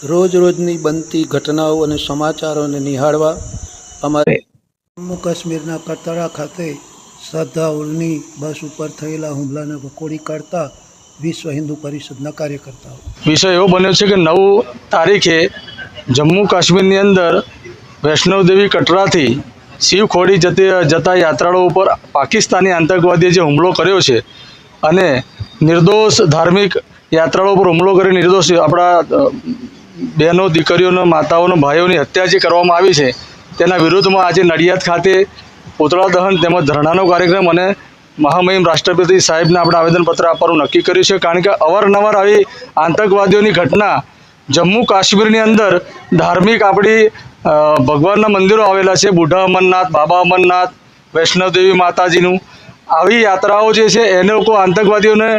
रोज रोजनी बनती घटनाओं और समाचारों ने निहाळवा अमारे जम्मू काश्मीरना कतरा खाते श्रद्धाळुओनी बस पर थयेला हुमलाने वखोड़ी काढता विश्व हिंदू परिषदना कार्यकर्ताओं विषय एवो बन्यो छे के 9 तारीखे जम्मू काश्मीरनी अंदर वैष्णोदेवी कटराथी शिवखोड़ी जता यात्राळुओ पर पाकिस्तानी आतंकवादीए जे हुमलो कर्यो छे अने निर्दोष धार्मिक यात्राळुओ पर हुमलो करी निर्दोष आपणा बहनों दीकरीओ माताओं भाईओं की हत्या जे करवामां आवी छे तेना विरोधमां आज नडियाद खाते पुतळा दहन तेमज धरणानो कार्यक्रम अने महामहिम राष्ट्रपति साहेबने આપણે આવેદનપત્ર આપવાનું નક્કી કર્યું છે કારણ કે અવારનવાર આવી આતંકવાદીઓની ઘટના જમ્મુ કાશ્મીરની અંદર ધાર્મિક આપણી ભગવાનના મંદિરો આવેલા છે બુઢા અમરનાથ બાબા અમરનાથ વૈષ્ણવદેવી માતાજીનું આવી યાત્રાઓ જે છે એને લોકો આતંકવાદીઓને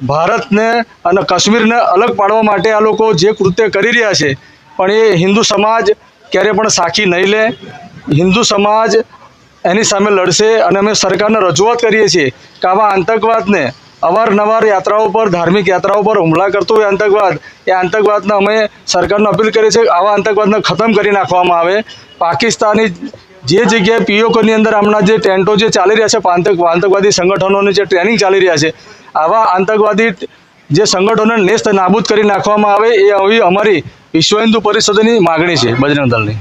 ભારતને અને કાશ્મીરને અલગ પાડવા માટે આ લોકો જે કૃત્ય કરી રહ્યા છે પણ એ હિન્દુ સમાજ ક્યારે પણ સાખી નહીં લે હિન્દુ સમાજ એની સામે લડશે અને અમે સરકારને રજૂઆત કરીએ છીએ કે આવા આતંકવાદને અવારનવાર યાત્રાઓ પર ધાર્મિક યાત્રાઓ પર હુમલા કરતો હોય આતંકવાદને અમે સરકારને અપીલ કરીએ છીએ કે આવા આતંકવાદને ખતમ કરી નાખવામાં આવે પાકિસ્તાની જે જગ્યાએ પીઓકેની અંદર હમણાં જે ટેન્ટો જે ચાલી રહ્યા છે આતંકવાદી સંગઠનોની જે ટ્રેનિંગ ચાલી રહ્યા છે આવા આતંકવાદી જે સંગઠનોને નેસ્ત નાબૂદ કરી નાખવામાં આવે એ આવી અમારી વિશ્વ હિન્દુ પરિષદની માગણી છે બજરંગ દળની।